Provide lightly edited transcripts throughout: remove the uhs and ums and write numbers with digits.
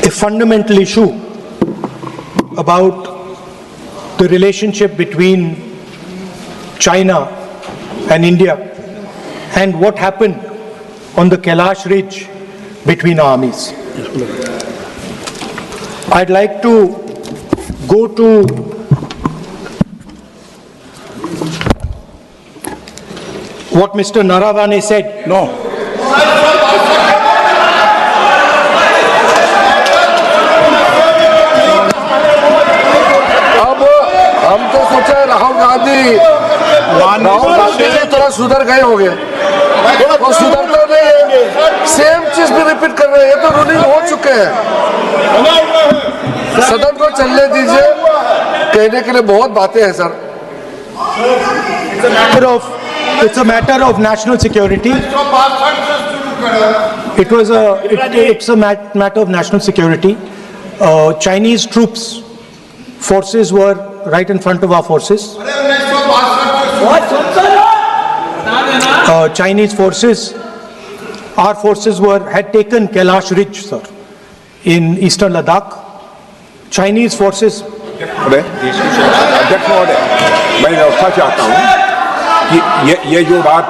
a fundamental issue about the relationship between China and India and what happened on the Kailash Ridge between armies. I'd like to go to what Mr. Naravane said. No. अब हम तो सोचे राहुल गांधी थोड़ा सुधर गए होंगे, वो सुधरता नहीं है, सेम चीज भी रिपीट कर रहे हैं। ये तो रूलिंग हो चुके हैं, सदन को चलने दीजिए। कहने के लिए बहुत बातें हैं sir. It's a matter of national security. It's a matter of national security. Chinese troops, forces were right in front of our forces. Chinese forces, our forces had taken Kailash Ridge, sir, in eastern Ladakh. Chinese forces. अध्यक्ष महोदय, मैं व्यवस्था चाहता हूँ कि ये जो बात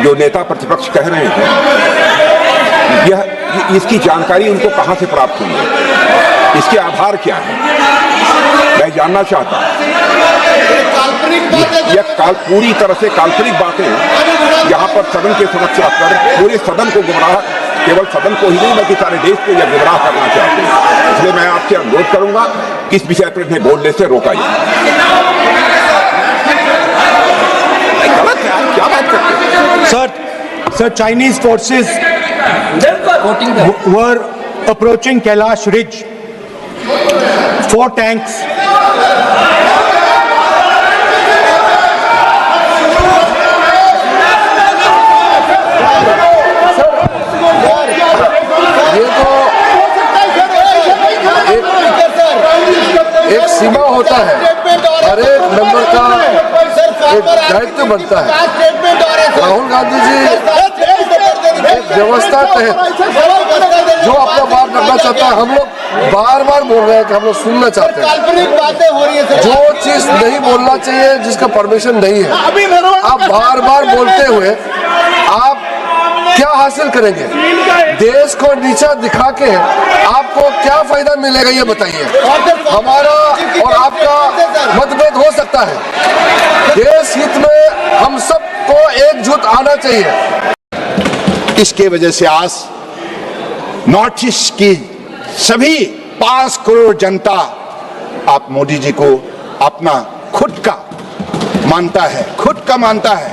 जो नेता प्रतिपक्ष कह रहे हैं, यह इसकी जानकारी उनको कहाँ से प्राप्त हुई है, इसके आधार क्या है, मैं जानना चाहता हूँ। यह पूरी तरह से काल्पनिक बातें यहाँ पर सदन के समक्ष रखकर पूरे सदन को गुमराह, केवल सदन को ही नहीं बल्कि सारे देश को यह गुमराह करना चाहते हैं। इसलिए मैं आपसे अनुरोध करूंगा कि इस विषय पर इन्हें बोलने से रोका जाए। क्या बात करते हैं? Sir, Chinese forces were approaching Kailash Ridge. 4 tanks. ये तो एक सीमा होता है, हर एक मेंबर का एक दायित्व बनता है। राहुल गांधी जी एक व्यवस्था तहत जो अपना बात करना चाहता है, हम लोग बार बार बोल रहे हैं कि हम लोग सुनना चाहते हैं। जो चीज नहीं बोलना चाहिए, जिसका परमिशन नहीं है, आप बार बार बोलते हुए आप क्या हासिल करेंगे? देश को नीचा दिखा के आपको क्या फायदा मिलेगा, ये बताइए। हमारा और आपका मतभेद हो सकता है, देश हित में हम सबको एकजुट आना चाहिए। इसके वजह से आज नॉर्थ ईस्ट की सभी 5 करोड़ जनता आप मोदी जी को अपना खुद का मानता है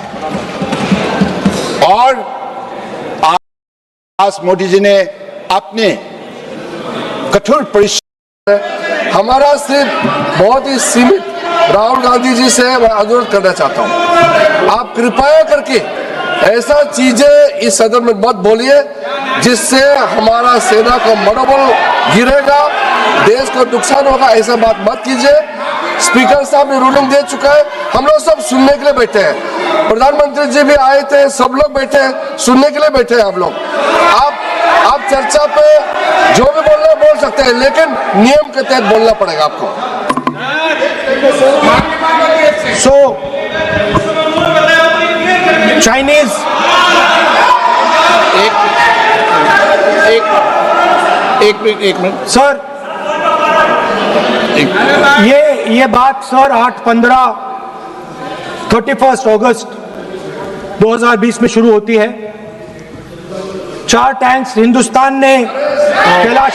और आज मोदी जी ने अपने कठोर परिश्रम, हमारा सिर्फ बहुत ही सीमित राहुल गांधी जी से मैं अनुरोध करना चाहता हूं, आप कृपया करके ऐसा चीजें इस सदन में मत बोलिए जिससे हमारा सेना का मनोबल गिरेगा, देश को नुकसान होगा। ऐसा बात मत कीजिए। स्पीकर साहब ने रूलिंग दे चुका है, हम लोग सब सुनने के लिए बैठे हैं। प्रधानमंत्री जी भी आए थे, सब लोग बैठे हैं, सुनने के लिए बैठे हैं। आप लोग आप चर्चा पे जो भी बोलना बोल सकते हैं, लेकिन नियम के तहत बोलना पड़ेगा आपको। So, Chinese एक मिनट सर, ये बात सर 31 अगस्त 2020 में शुरू होती है। 4 टैंक्स हिंदुस्तान ने कैलाश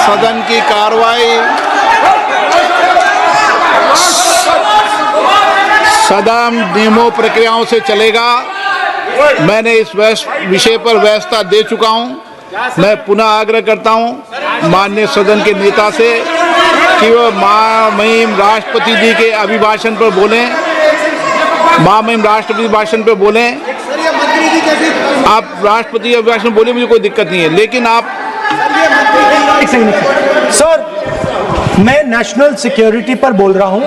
सदन की कार्रवाई सदन नियमों प्रक्रियाओं से चलेगा। मैंने इस विषय पर व्यवस्था दे चुका हूं। मैं पुनः आग्रह करता हूं माननीय सदन के नेता से कि वो महामहिम राष्ट्रपति जी के अभिभाषण पर बोलें, महामहिम राष्ट्रपति भाषण पर बोलें। आप राष्ट्रपति अभिभाषण बोले, मुझे कोई दिक्कत नहीं है, लेकिन आप एक सेकंड सर, मैं नेशनल सिक्योरिटी पर बोल रहा हूं।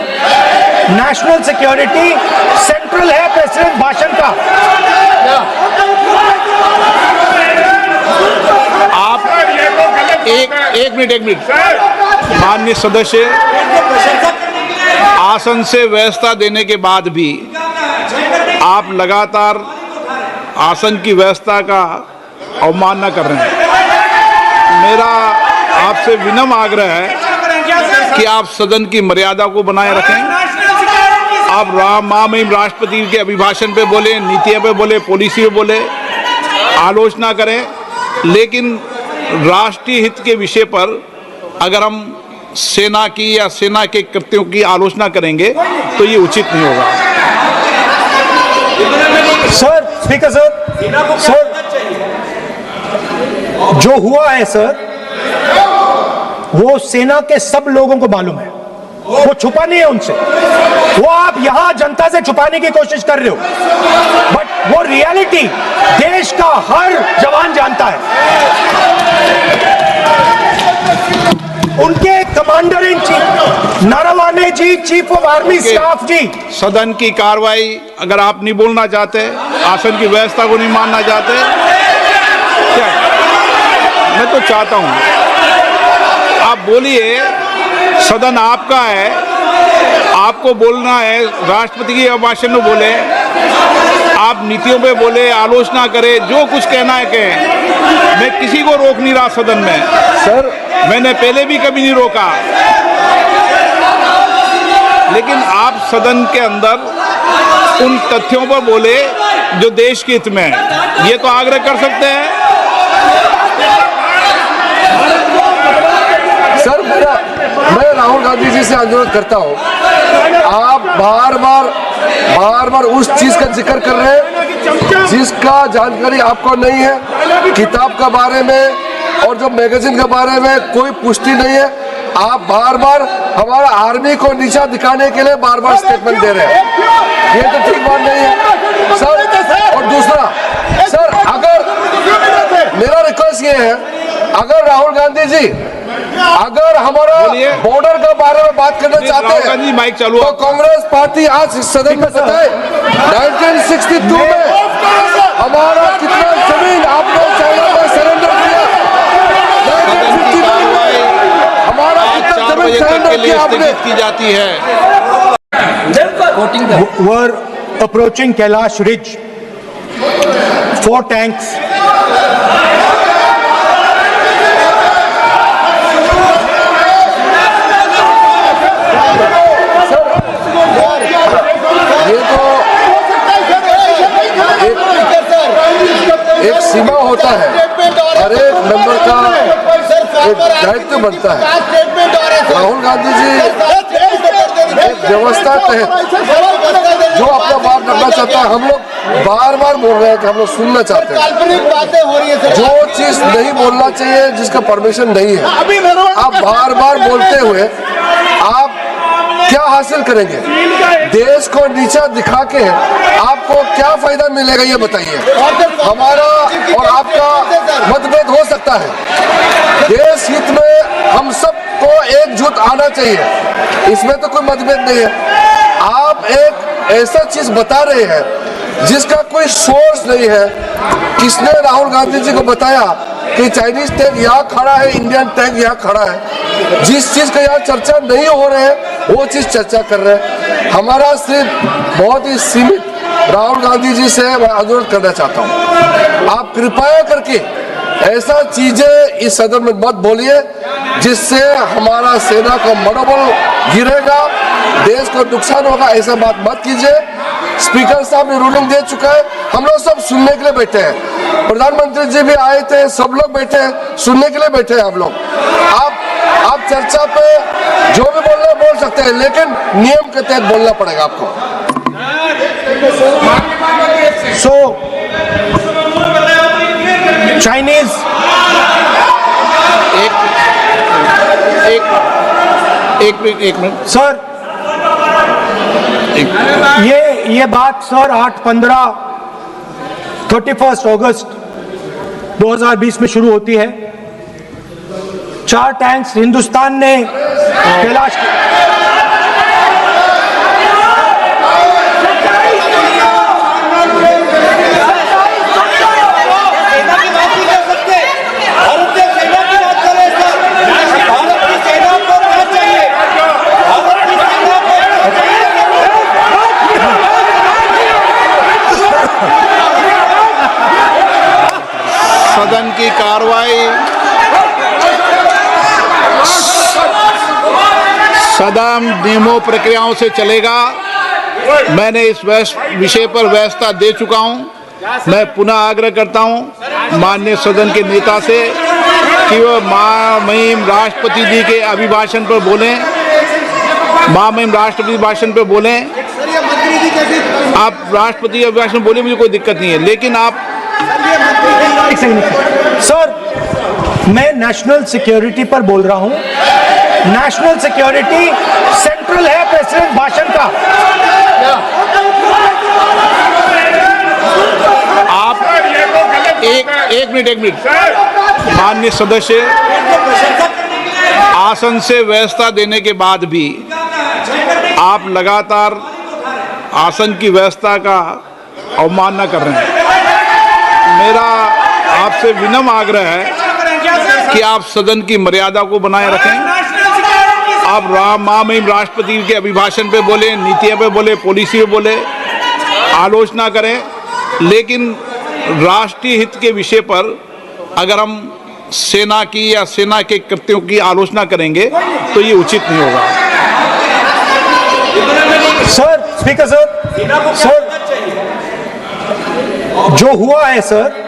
नेशनल सिक्योरिटी सेंट्रल है प्रेसिडेंट भाषण का। आप एक मिनट माननीय सदस्य, आसन से व्यवस्था देने के बाद भी आप लगातार आसन की व्यवस्था का अवमानना कर रहे हैं। मेरा आपसे विनम्र आग्रह है कि आप सदन की मर्यादा को बनाए रखें। आप महामहिम राष्ट्रपति के अभिभाषण पे बोले, नीतियों पे बोले, पॉलिसी पे बोले, आलोचना करें, लेकिन राष्ट्रीय हित के विषय पर अगर हम सेना की या सेना के कृत्यों की आलोचना करेंगे तो ये उचित नहीं होगा। सर, स्पीकर सर, जो हुआ है सर, वो सेना के सब लोगों को मालूम है, वो छुपा नहीं है उनसे। वो आप यहां जनता से छुपाने की कोशिश कर रहे हो, बट वो रियलिटी देश का हर जवान जानता है। उनके commander in chief Naravane ji, chief of army staff ji. सदन की कार्रवाई अगर आप नहीं बोलना चाहते, आसन की व्यवस्था को नहीं मानना चाहते, क्या मैं तो चाहता हूं आप बोलिए, सदन आपका है, आपको बोलना है। राष्ट्रपति के अभिभाषण में बोले, आप नीतियों पे बोले, आलोचना करें, जो कुछ कहना है कहें। मैं किसी को रोक नहीं रहा सदन में सर, मैंने पहले भी कभी नहीं रोका, लेकिन आप सदन के अंदर उन तथ्यों पर बोले जो देश के हित में है, ये तो आग्रह कर सकते हैं। सर, मैं राहुल गांधी जी से अनुरोध करता हूं, आप बार बार उस चीज का जिक्र कर रहे हैं जिसका जानकारी आपको नहीं है। किताब के बारे में और जो मैगजीन के बारे में कोई पुष्टि नहीं है। आप बार बार हमारा आर्मी को नीचा दिखाने के लिए बार बार स्टेटमेंट दे रहे हैं, ये तो ठीक बात नहीं है सर। और दूसरा सर, अगर मेरा रिक्वेस्ट ये है, अगर राहुल गांधी जी अगर हमारा बॉर्डर के बारे में बात करना चाहते हैं माइक चालू, तो कांग्रेस पार्टी आज सदन में बताए 1962 में हमारा कितना जमीन आपने चाइना में सरेंडर किया, 1952 में हमारा कितना जमीन सरेंडर किया आपने की जाती है। were approaching Kailash Ridge, 4 tanks. ये तो एक सीमा होता है, हर एक मेंबर का एक दायित्व बनता है। राहुल गांधी जी एक व्यवस्था तहत जो अपना बात रखना चाहता है, हम लोग बार बार बोल रहे हैं कि हम लोग सुनना चाहते हैं। जो चीज नहीं बोलना चाहिए, जिसका परमिशन नहीं है, आप बार बार बोलते हुए आप क्या हासिल करेंगे? देश को नीचा दिखा के आपको क्या फायदा मिलेगा, ये बताइए। हमारा और आपका मतभेद हो सकता है, देश हित में हम सबको एकजुट आना चाहिए, इसमें तो कोई मतभेद नहीं है। आप एक ऐसा चीज बता रहे हैं जिसका कोई सोर्स नहीं है। किसने राहुल गांधी जी को बताया कि चाइनीज टैंक यहाँ खड़ा है, इंडियन टैंक यहाँ खड़ा है? जिस चीज का यहाँ चर्चा नहीं हो रहे है वो चीज चर्चा कर रहे हैं। हमारा सिर्फ बहुत ही सीमित राहुल गांधी जी से मैं अनुरोध करना चाहता हूँ, आप कृपया करके ऐसा चीजें इस सदन में मत बोलिए जिससे हमारा सेना का मनोबल गिरेगा, देश को नुकसान होगा। ऐसा बात मत कीजिए। स्पीकर साहब ने रूलिंग दे चुका है, हम लोग सब सुनने के लिए बैठे हैं। प्रधानमंत्री जी भी आए थे, सब लोग बैठे हैं, सुनने के लिए बैठे हैं हम लोग। आप चर्चा पे जो भी बोलना है बोल सकते हैं, लेकिन नियम के तहत बोलना पड़ेगा आपको। So, Chinese एक मिनट सर, ये बात सर 31 अगस्त 2020 में शुरू होती है। 4 टैंक्स हिंदुस्तान ने कैलाश सदन की कार्रवाई सदन नियमों प्रक्रियाओं से चलेगा। मैंने इस विषय पर व्यवस्था दे चुका हूं। मैं पुनः आग्रह करता हूं माननीय सदन के नेता से कि वो महामहिम राष्ट्रपति जी के अभिभाषण पर बोलें। महामहिम राष्ट्रपति भाषण पर बोलें। आप राष्ट्रपति अभिभाषण बोले, मुझे कोई दिक्कत नहीं है, लेकिन आप सर, मैं नेशनल सिक्योरिटी पर बोल रहा हूं। नेशनल सिक्योरिटी सेंट्रल है प्रेसिडेंट भाषण का। आप एक मिनट माननीय सदस्य, आसन से व्यवस्था देने के बाद भी आप लगातार आसन की व्यवस्था का अवमानना कर रहे हैं। मेरा आपसे विनम्र आग्रह है कि आप सदन की मर्यादा को बनाए रखें। आप महामहिम राष्ट्रपति के अभिभाषण पे बोले, नीतियों पे बोले, पॉलिसी पे बोले, आलोचना करें, लेकिन राष्ट्रीय हित के विषय पर अगर हम सेना की या सेना के कृत्यों की आलोचना करेंगे तो ये उचित नहीं होगा। सर, स्पीकर सर, जो हुआ है सर,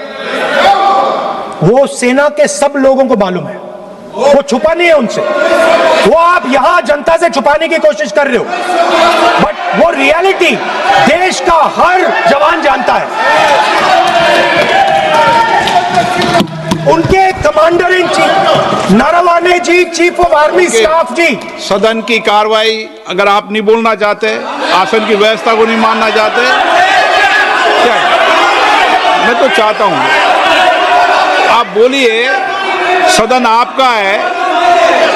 वो सेना के सब लोगों को मालूम है। वो छुपा नहीं है उनसे। वो आप यहां जनता से छुपाने की कोशिश कर रहे हो, बट वो रियलिटी देश का हर जवान जानता है। उनके commander in chief Naravane ji, chief of army staff ji. सदन की कार्रवाई अगर आप नहीं बोलना चाहते, आसन की व्यवस्था को नहीं मानना चाहते, क्या मैं तो चाहता हूं आप बोलिए। सदन आपका है,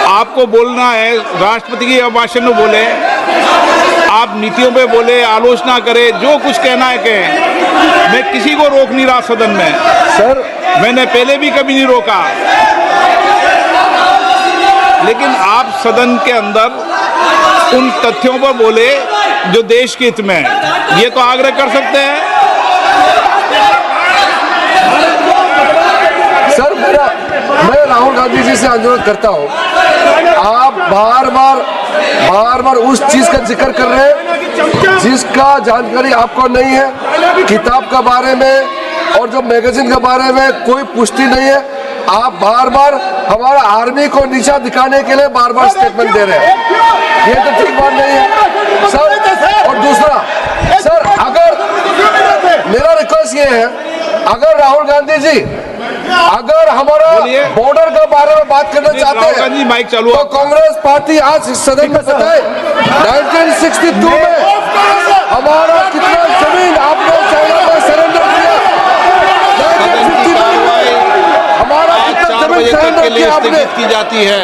आपको बोलना है। राष्ट्रपति के भाषण में बोले, आप नीतियों पे बोले, आलोचना करें, जो कुछ कहना है कहें। मैं किसी को रोक नहीं रहा सदन में सर। मैंने पहले भी कभी नहीं रोका, लेकिन आप सदन के अंदर उन तथ्यों पर बोले जो देश के हित में है, ये तो आग्रह कर सकते हैं। सर, मैं राहुल गांधी जी से अनुरोध करता हूं, आप बार बार उस चीज का जिक्र कर रहे हैं जिसका जानकारी आपको नहीं है। किताब के बारे में और जो मैगजीन के बारे में कोई पुष्टि नहीं है। आप बार हमारा आर्मी को नीचा दिखाने के लिए बार स्टेटमेंट दे रहे हैं। ये तो ठीक बात नहीं है सर। और दूसरा सर, अगर मेरा रिक्वेस्ट ये है, अगर राहुल गांधी जी अगर हमारा बॉर्डर के बारे में बात करना चाहते हैं माइक चालू तो कांग्रेस पार्टी आज सदन में बताए 1962 में हमारा कितना जमीन आपने चाइना में सरेंडर किया। 1952 में हमारा कितना जमीन सरेंडर किया आपने की जाती है।